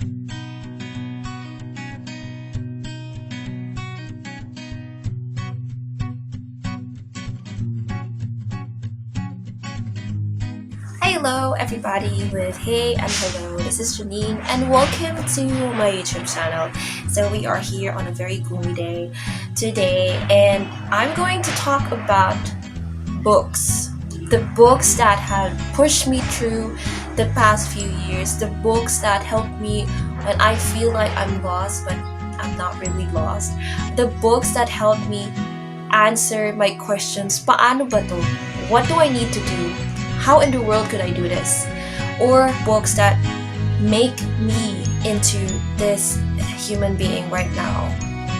Hello everybody with hey and hello, this is Janine and welcome to my YouTube channel. So we are here on a very gloomy day today and I'm going to talk about books. The books that have pushed me through the past few years, the books that helped me when I feel like I'm lost but I'm not really lost. The books that helped me answer my questions, paano ba to? What do I need to do? How in the world could I do this? Or books that make me into this human being right now,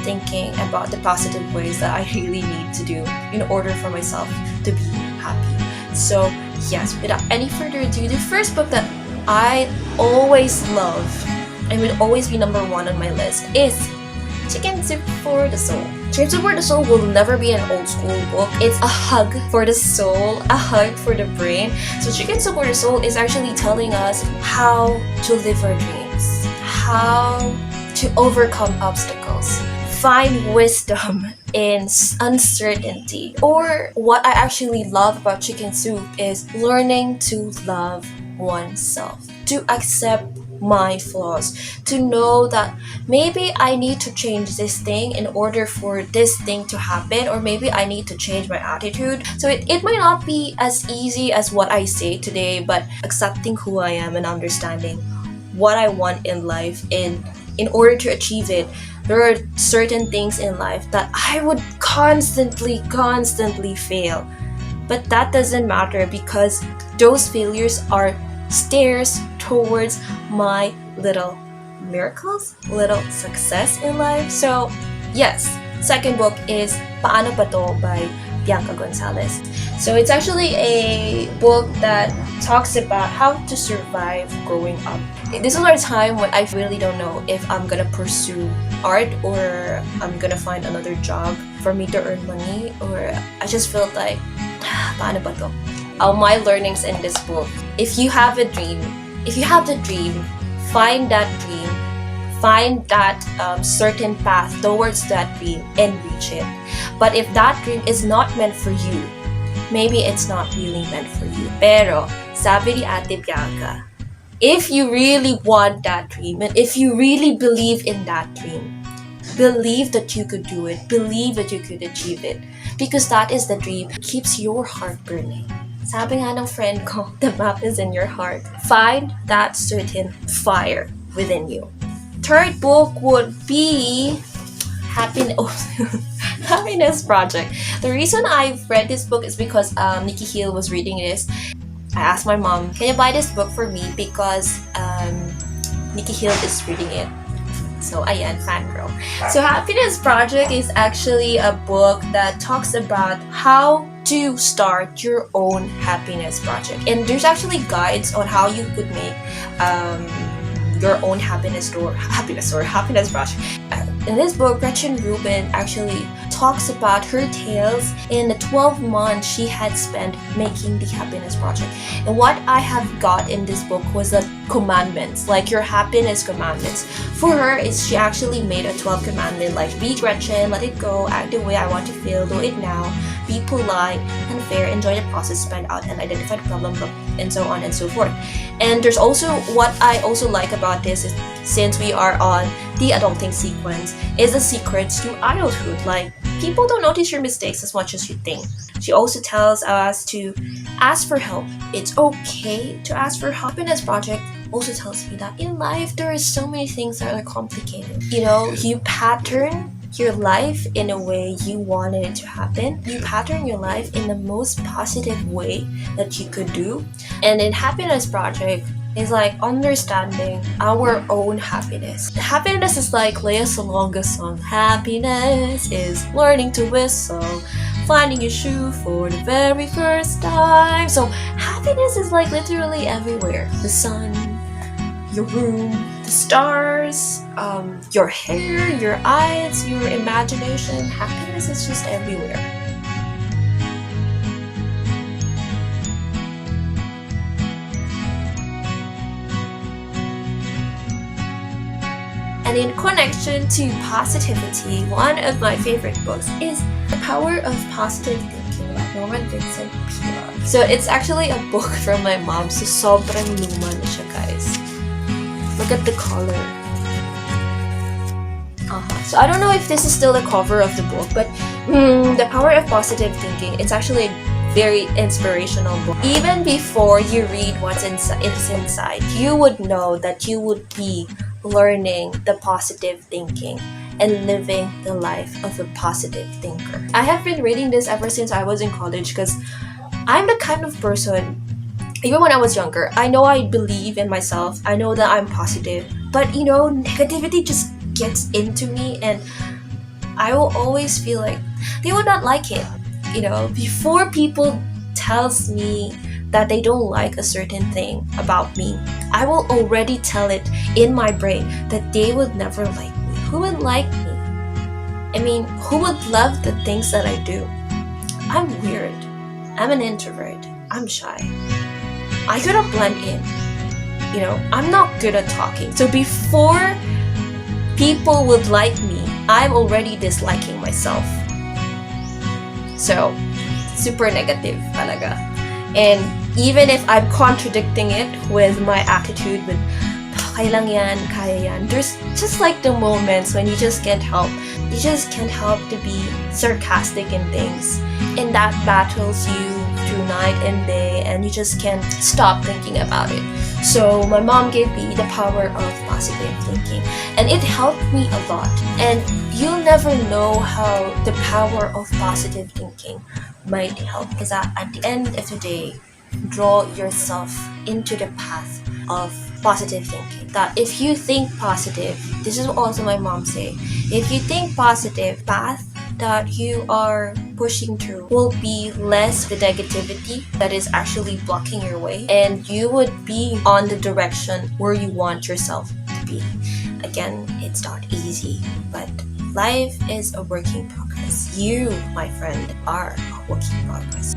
thinking about the positive ways that I really need to do in order for myself to be happy. So yes, without any further ado, the first book that I always love and will always be number one on my list is Chicken Soup for the Soul. Chicken Soup for the Soul will never be an old school book. It's a hug for the soul, a hug for the brain. So Chicken Soup for the Soul is actually telling us how to live our dreams, how to overcome obstacles, find wisdom in uncertainty. Or what I actually love about Chicken Soup is learning to love oneself, to accept my flaws, to know that maybe I need to change this thing in order for this thing to happen, or maybe I need to change my attitude. So it might not be as easy as what I say today, but accepting who I am and understanding what I want in life, in order to achieve it, there are certain things in life that I would constantly fail. But that doesn't matter because those failures are stairs towards my little miracles, little success in life. So yes, second book is Paano Ba To by Bianca Gonzalez. So it's actually a book that talks about how to survive growing up. This is our time when I really don't know if I'm gonna pursue art or I'm gonna find another job for me to earn money, or I just felt like paano ba to? My learnings in this book. If you have the dream, find that certain path towards that dream and reach it. But if that dream is not meant for you, maybe it's not really meant for you. Pero, sabi ni Ate Bianca, if you really want that dream and if you really believe in that dream, believe that you could do it, believe that you could achieve it, because that is the dream that keeps your heart burning. Sabi nga ng friend ko, the map is in your heart. Find that certain fire within you. Third book would be Happiness Project. The reason I've read this book is because Nikki Hill was reading this. I asked my mom, can you buy this book for me? Because Nikki Hill is reading it. So, ayan, fangirl. So, Happiness Project is actually a book that talks about how to start your own happiness project. And there's actually guides on how you could make your own happiness project. In this book, Gretchen Rubin actually talks about her tales in the 12 months she had spent making the happiness project. And what I have got in this book was the commandments, like your happiness commandments. For her, she actually made a 12 commandment, like be Gretchen, let it go, act the way I want to feel, do it now, be polite and fair, enjoy the process, spend out and identify the problem, and so on and so forth. And there's also, what I also like about this is, since we are on the adulting sequence, is the secrets to adulthood. Like, people don't notice your mistakes as much as you think. She also tells us to ask for help. It's okay to ask for help. Happiness Project also tells me that in life there are so many things that are complicated. You know, you pattern your life in a way you wanted it to happen. You pattern your life in the most positive way that you could do. And in Happiness Project, it's like understanding our own happiness. Happiness is like Lea Salonga's song. Happiness is learning to whistle, finding your shoe for the very first time. So happiness is like literally everywhere. The sun, your room, the stars, your hair, your eyes, your imagination. Happiness is just everywhere. And in connection to positivity, one of my favorite books is The Power of Positive Thinking by Norman Vincent Peale. So it's actually a book from my mom. So sobrang luma na siya, guys. Look at the color. So I don't know if this is still the cover of the book, but The Power of Positive Thinking, it's actually a very inspirational book. Even before you read what's inside, you would know that you would be learning the positive thinking and living the life of a positive thinker. I have been reading this ever since I was in college because I'm the kind of person, even when I was younger, I know I believe in myself. I know that I'm positive, but negativity just gets into me, and I will always feel like they would not like it. Before people tells me that they don't like a certain thing about me, I will already tell it in my brain that they would never like me. Who would like me? I mean, who would love the things that I do? I'm weird. I'm an introvert. I'm shy. I couldn't blend in. I'm not good at talking. So before people would like me, I'm already disliking myself. So, super negative talaga. And even if I'm contradicting it with my attitude with okay lang yan, kaya yan, there's just like the moments when you just can't help. You just can't help to be sarcastic in things. And that battles you through night and day, and you just can't stop thinking about it. So my mom gave me The Power of Positive Thinking, and it helped me a lot. And you'll never know how the power of positive thinking might help, because at the end of the day, draw yourself into the path of positive thinking. That if you think positive, this is also my mom say, if you think positive, path that you are pushing through will be less the negativity that is actually blocking your way, and you would be on the direction where you want yourself to be. Again, it's not easy, but life is a work in progress. You, my friend, are a work in progress.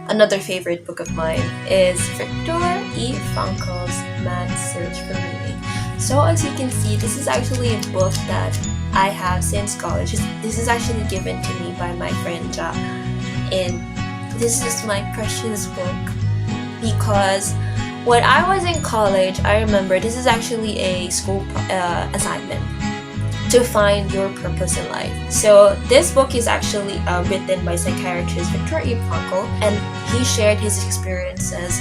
Another favorite book of mine is Viktor E. Frankl's Man's Search for Meaning. So as you can see, this is actually a book that I have since college. This is actually given to me by my friend Ja. And this is my precious book because when I was in college, I remember this is actually a school assignment to find your purpose in life. So this book is actually written by psychiatrist Viktor E. Frankl, and he shared his experiences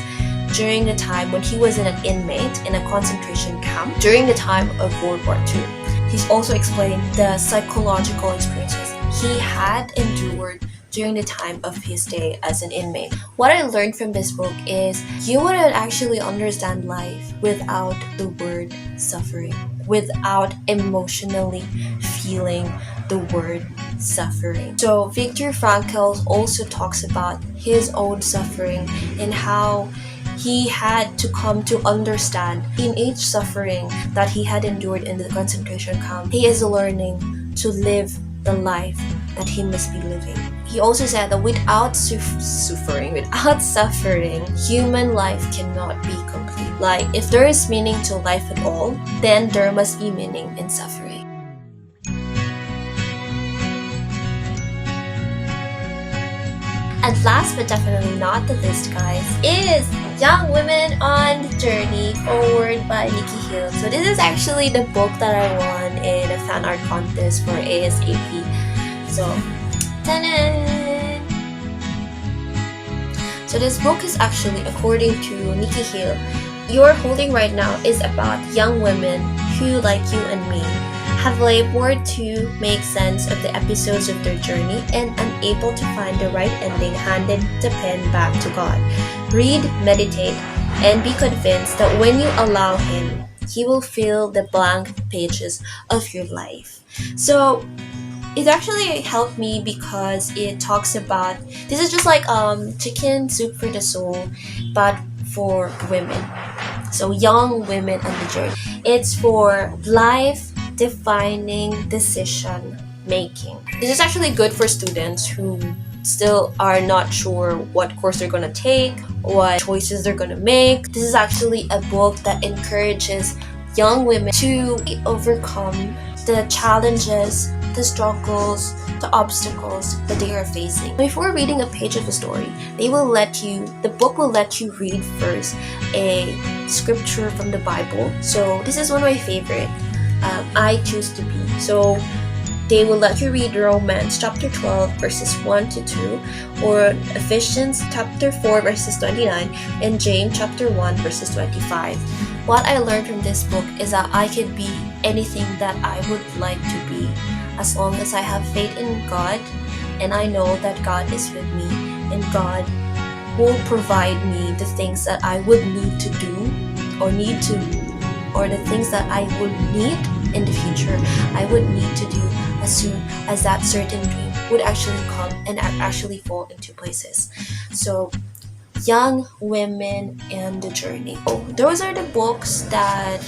during the time when he was an inmate in a concentration camp during the time of World War II. He's also explained the psychological experiences he had endured during the time of his day as an inmate. What I learned from this book is you wouldn't actually understand life without the word suffering, without emotionally feeling the word suffering. So Viktor Frankl also talks about his own suffering and how he had to come to understand in each suffering that he had endured in the concentration camp, he is learning to live the life that he must be living. He also said that without suffering, human life cannot be complete. Like, if there is meaning to life at all, then there must be meaning in suffering. And last but definitely not the least, guys, is Young Women on the Journey Forward by Nikki Hill. So this is actually the book that I won in a fan art contest for ASAP. So, ta-da! So this book is actually, according to Nikki Hill, you're holding right now is about young women who, like you and me, have labored to make sense of the episodes of their journey and unable to find the right ending, handed the pen back to God. Read, meditate, and be convinced that when you allow Him, He will fill the blank pages of your life. So it actually helped me because it talks about, this is just like chicken soup for the soul, but for women. So young women on the journey. It's for life defining decision making. This is actually good for students who still are not sure what course they're going to take, what choices they're going to make. This is actually a book that encourages young women to overcome the challenges, the struggles, the obstacles that they are facing. Before reading a page of a story, the book will let you read first a scripture from the Bible. So this is one of my favorite. I choose to be. So they will let you read Romans chapter 12 verses 1 to 2, or Ephesians chapter 4 verses 29, and James chapter 1 verses 25. What I learned from this book is that I could be anything that I would like to be, as long as I have faith in God and I know that God is with me, and God will provide me the things that I would need to do or the things that I would need in the future. I would need to do as soon as that certain dream would actually come and actually fall into places. So young women and the journey. Those are the books that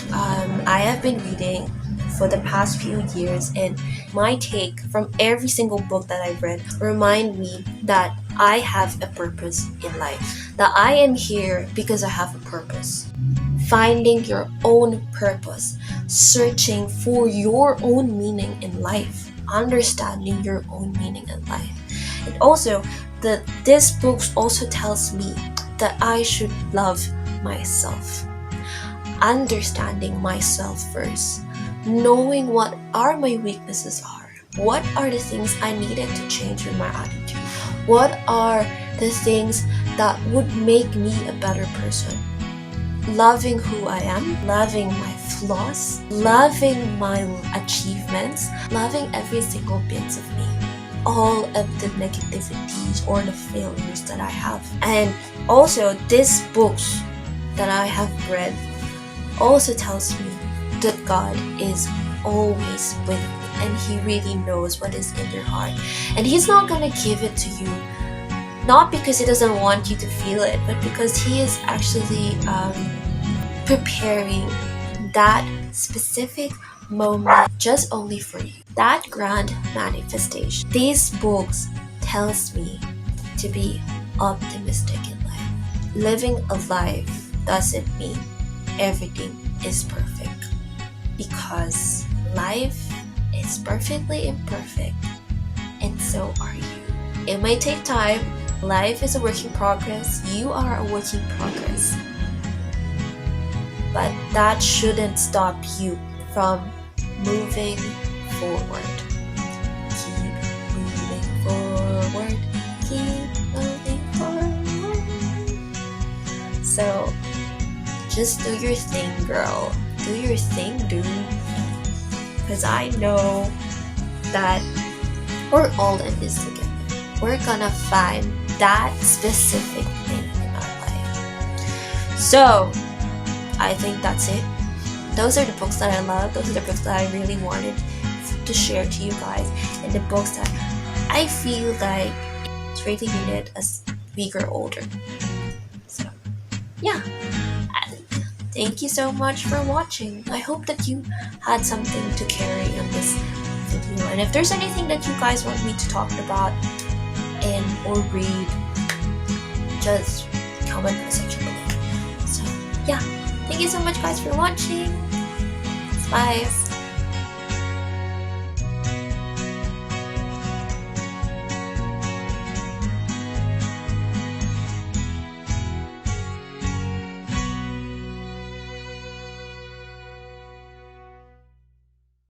I have been reading for the past few years, and my take from every single book that I've read remind me that I have a purpose in life, that I am here because I have a purpose. Finding your own purpose, searching for your own meaning in life, understanding your own meaning in life. And also, this book also tells me that I should love myself, understanding myself first, knowing what are my weaknesses are, what are the things I needed to change in my attitude, what are the things that would make me a better person. Loving who I am, loving my flaws, loving my achievements, loving every single bit of me, all of the negativities or the failures that I have. And also, these books that I have read also tells me that God is always with me, and He really knows what is in your heart, and He's not gonna give it to you not because He doesn't want you to feel it, but because He is actually preparing that specific moment just only for you, that grand manifestation. These books tells me to be optimistic in life. Living a life doesn't mean everything is perfect, because life is perfectly imperfect, and so are you. It may take time. Life is a work in progress. You are a work in progress. But that shouldn't stop you from moving forward. Keep moving forward. Keep moving forward. So, just do your thing, girl. Do your thing, dude. Because I know that we're all in this together. We're gonna find that specific thing in our life. So, I think that's it. Those are the books that I love. Those are the books that I really wanted to share to you guys, and the books that I feel like it's really needed as we grow older. So, yeah. Thank you so much for watching. I hope that you had something to carry on this video. And if there's anything that you guys want me to talk about or read, just comment in the section below. So, yeah. Thank you so much guys for watching. Bye.